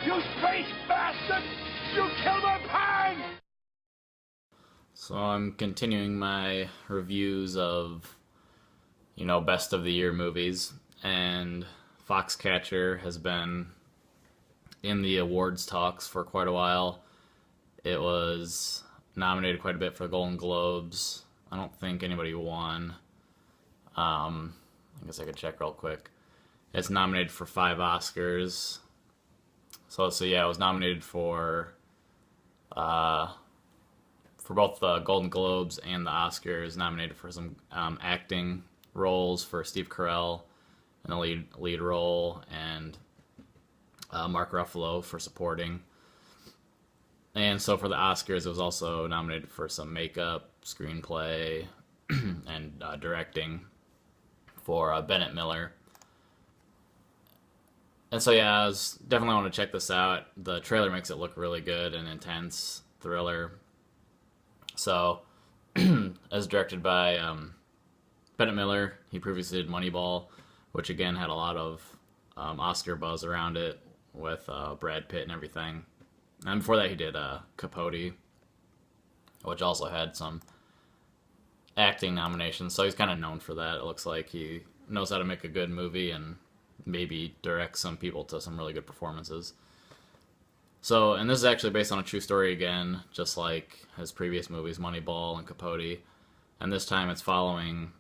You space bastard! You killed my pan! So I'm continuing my reviews of, best of the year movies, and Foxcatcher has been in the awards talks for quite a while. It was nominated quite a bit for the Golden Globes. I don't think anybody won. I guess I could check real quick. It's nominated for 5 Oscars. So yeah, it was nominated for both the Golden Globes and the Oscars. Nominated for some acting roles for Steve Carell in the lead role, and Mark Ruffalo for supporting. And so for the Oscars, it was also nominated for some makeup, screenplay, and directing for Bennett Miller. And so yeah, I was definitely want to check this out. The trailer makes it look really good and intense thriller. So, as directed by Bennett Miller, he previously did Moneyball, which again had a lot of Oscar buzz around it with Brad Pitt and everything. And before that, he did Capote, which also had some acting nominations. So he's kind of known for that. It looks like he knows how to make a good movie and maybe direct some people to some really good performances. So, and this is actually based on a true story again, just like his previous movies, Moneyball and Capote. And this time it's following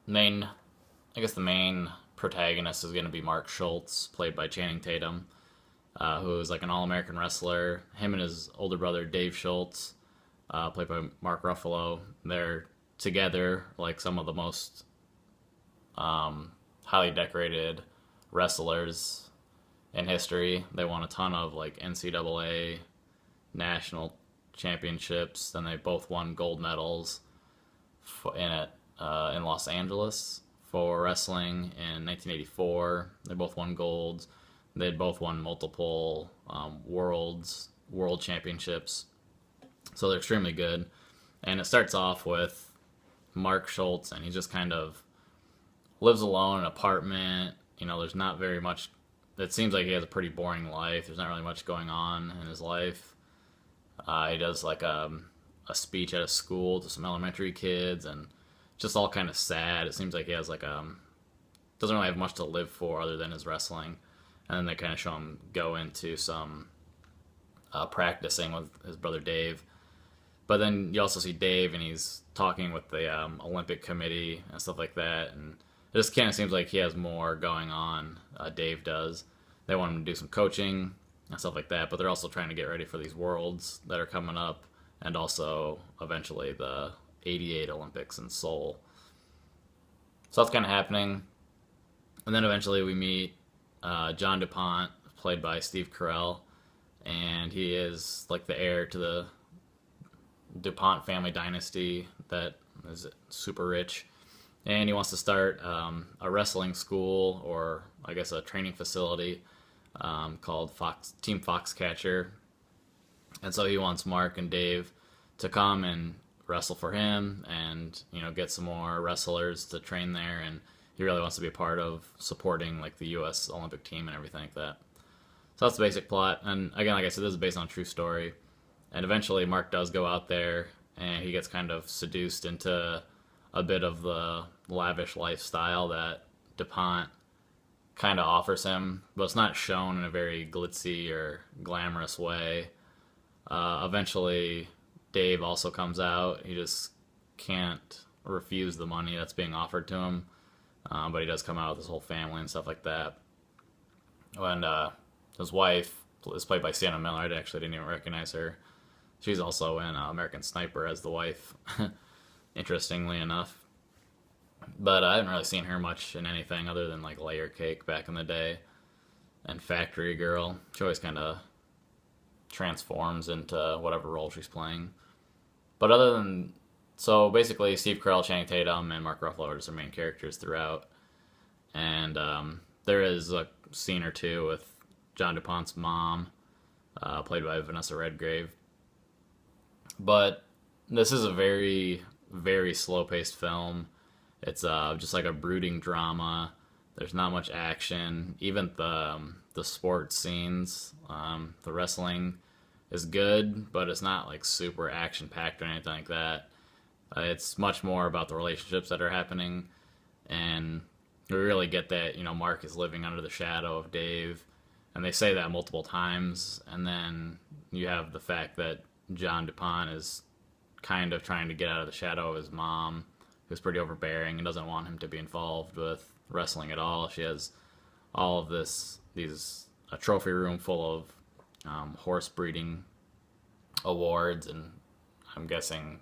the main protagonist is going to be Mark Schultz, played by Channing Tatum, who is like an all-American wrestler. Him and his older brother, Dave Schultz, played by Mark Ruffalo, they're together like some of the most highly decorated wrestlers in history. They won a ton of like NCAA national championships. Then they both won gold medals in Los Angeles for wrestling in 1984. They both won golds. They'd both won multiple world championships. So they're extremely good. And it starts off with Mark Schultz, and he just kind of lives alone in an apartment. There's not very much. It seems like he has a pretty boring life. There's not really much going on in his life. He does like a speech at a school to some elementary kids, and just all kind of sad. It seems like he has doesn't really have much to live for other than his wrestling. And then they kind of show him go into some practicing with his brother Dave. But then you also see Dave, and he's talking with the Olympic committee and stuff like that. And it just kind of seems like he has more going on. Dave does. They want him to do some coaching and stuff like that, but they're also trying to get ready for these worlds that are coming up, and also eventually the '88 Olympics in Seoul. So that's kind of happening. And then eventually we meet John DuPont, played by Steve Carell, and he is like the heir to the DuPont family dynasty that is super rich. And he wants to start a wrestling school, or I guess a training facility called Team Foxcatcher. And so he wants Mark and Dave to come and wrestle for him, and get some more wrestlers to train there. And he really wants to be a part of supporting like the U.S. Olympic team and everything like that. So that's the basic plot. And again, like I said, this is based on a true story. And eventually Mark does go out there, and he gets kind of seduced into a bit of the lavish lifestyle that DuPont kind of offers him, but it's not shown in a very glitzy or glamorous way. Eventually, Dave also comes out. He just can't refuse the money that's being offered to him, but he does come out with his whole family and stuff like that. And his wife is played by Sienna Miller. I actually didn't even recognize her. She's also in American Sniper as the wife, interestingly enough. But I haven't really seen her much in anything other than like Layer Cake back in the day and Factory Girl. She always kind of transforms into whatever role she's playing. But so basically Steve Carell, Channing Tatum, and Mark Ruffalo are just the main characters throughout. And there is a scene or two with John DuPont's mom, played by Vanessa Redgrave. But this is a very, very slow-paced film. It's just like a brooding drama There's not much action. Even the sports scenes, the wrestling is good, but it's not like super action packed or anything like that. It's much more about the relationships that are happening, and we really get that, Mark is living under the shadow of Dave, and they say that multiple times, and then you have the fact that John DuPont is kind of trying to get out of the shadow of his mom, who's pretty overbearing and doesn't want him to be involved with wrestling at all. She has all of a trophy room full of horse breeding awards, and I'm guessing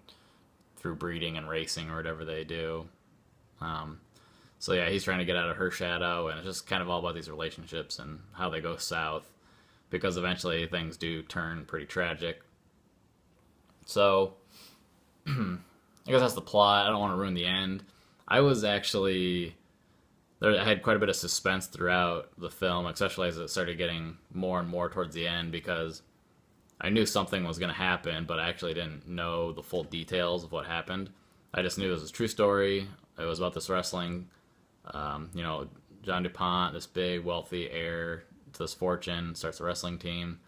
through breeding and racing or whatever they do. So yeah, he's trying to get out of her shadow, and it's just kind of all about these relationships and how they go south, because eventually things do turn pretty tragic. So I guess that's the plot. I don't want to ruin the end. I had quite a bit of suspense throughout the film, especially as it started getting more and more towards the end, because I knew something was going to happen, but I actually didn't know the full details of what happened. I just knew it was a true story. It was about this wrestling. John DuPont, this big, wealthy heir to this fortune, starts a wrestling team,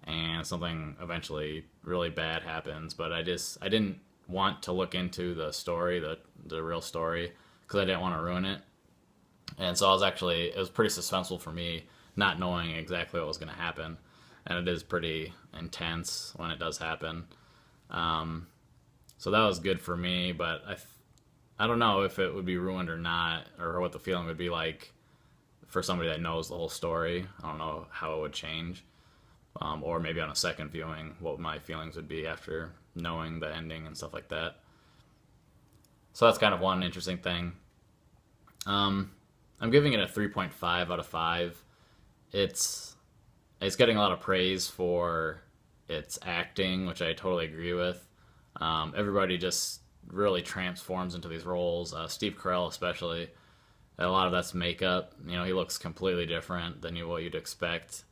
and something eventually really bad happens. But I didn't want to look into the story, the real story, because I didn't want to ruin it. And so it was pretty suspenseful for me, not knowing exactly what was going to happen. And it is pretty intense when it does happen. So that was good for me, but I don't know if it would be ruined or not, or what the feeling would be like for somebody that knows the whole story. I don't know how it would change. Or maybe on a second viewing, what my feelings would be after knowing the ending and stuff like that. So that's kind of one interesting thing. I'm giving it a 3.5 out of 5. It's getting a lot of praise for its acting, which I totally agree with. Everybody just really transforms into these roles. Steve Carell especially. A lot of that's makeup. He looks completely different than what you'd expect.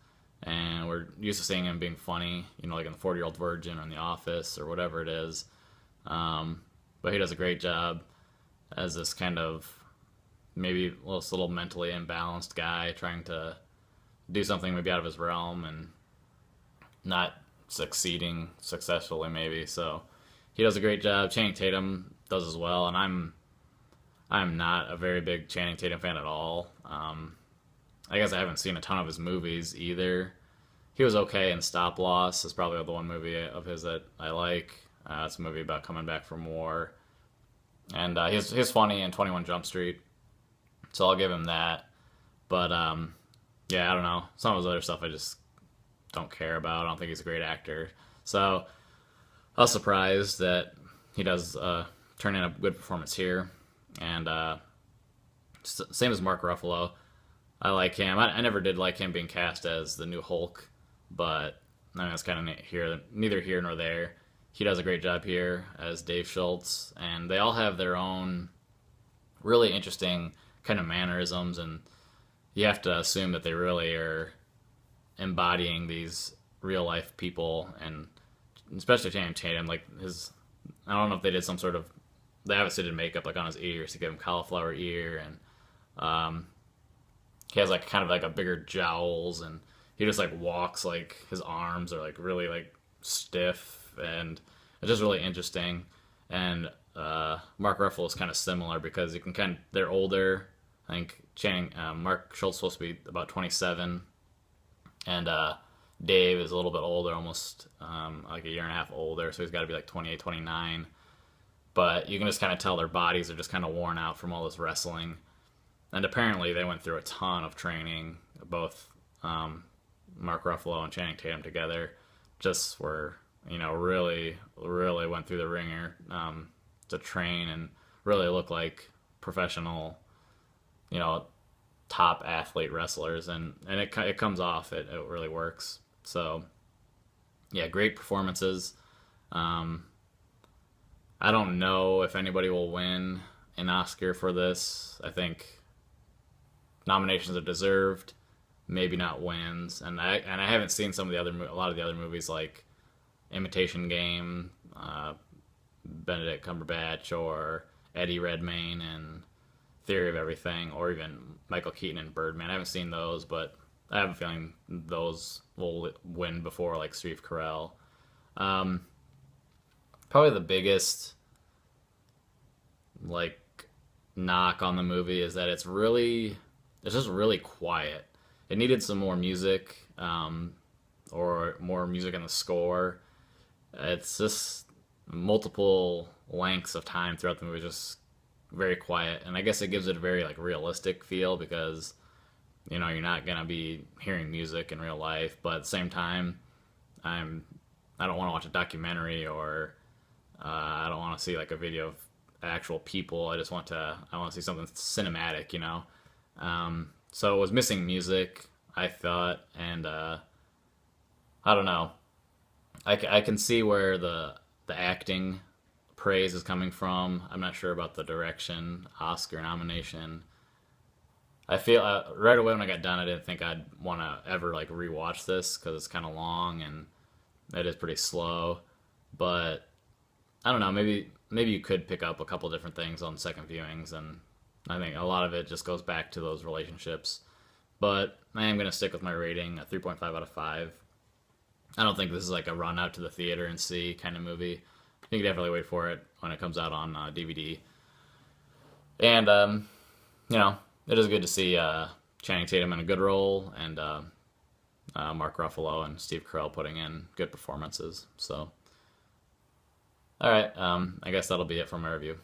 And we're used to seeing him being funny, like in the 40-Year-Old Virgin or in The Office or whatever it is. But he does a great job as this kind of maybe this little mentally imbalanced guy trying to do something maybe out of his realm and not succeeding successfully maybe. So he does a great job. Channing Tatum does as well, and I'm not a very big Channing Tatum fan at all. I guess I haven't seen a ton of his movies either. He was okay in Stop Loss. It's probably the one movie of his that I like. It's a movie about coming back from war. And he's funny in 21 Jump Street, so I'll give him that. But, yeah, I don't know. Some of his other stuff I just don't care about. I don't think he's a great actor. So I was surprised that he does turn in a good performance here. And same as Mark Ruffalo. I like him. I never did like him being cast as the new Hulk, but that's kind of neither here nor there. He does a great job here as Dave Schultz, and they all have their own really interesting kind of mannerisms, and you have to assume that they really are embodying these real life people, and especially Channing Tatum. Like I don't know if they did they obviously did makeup like on his ears to give him cauliflower ear, and he has kind of a bigger jowls, and he just walks his arms are really stiff, and it's just really interesting. And Mark Ruffalo is kind of similar because they're older. I think Mark Schultz is supposed to be about 27, and Dave is a little bit older, almost a year and a half older, so he's got to be 28, 29. But you can just kind of tell their bodies are just kind of worn out from all this wrestling. And apparently they went through a ton of training, both Mark Ruffalo and Channing Tatum together, just were, really, really went through the ringer to train and really look like professional, top athlete wrestlers. And it comes off. It really works. So, yeah, great performances. I don't know if anybody will win an Oscar for this. I think nominations are deserved, maybe not wins. And I haven't seen a lot of the other movies like Imitation Game, Benedict Cumberbatch, or Eddie Redmayne and Theory of Everything, or even Michael Keaton and Birdman. I haven't seen those, but I have a feeling those will win before like Steve Carell. Um, Probably the biggest like knock on the movie is that it's just really quiet. It needed some more music, or more music in the score. It's just multiple lengths of time throughout the movie, just very quiet, and I guess it gives it a very like realistic feel because you're not gonna be hearing music in real life, but at the same time, I don't want to watch a documentary, or I don't want to see like a video of actual people. I want to see something cinematic. So it was missing music, I thought, and I don't know. I can see where the acting praise is coming from. I'm not sure about the direction, Oscar nomination. I feel right away when I got done, I didn't think I'd want to ever like rewatch this because it's kind of long and it is pretty slow. But I don't know. Maybe you could pick up a couple different things on second viewings, and I think a lot of it just goes back to those relationships. But I am gonna stick with my rating, a 3.5 out of 5. I don't think this is like a run out to the theater and see kind of movie. You can definitely wait for it when it comes out on DVD. And it is good to see Channing Tatum in a good role, and Mark Ruffalo and Steve Carell putting in good performances. So, all right, I guess that'll be it for my review.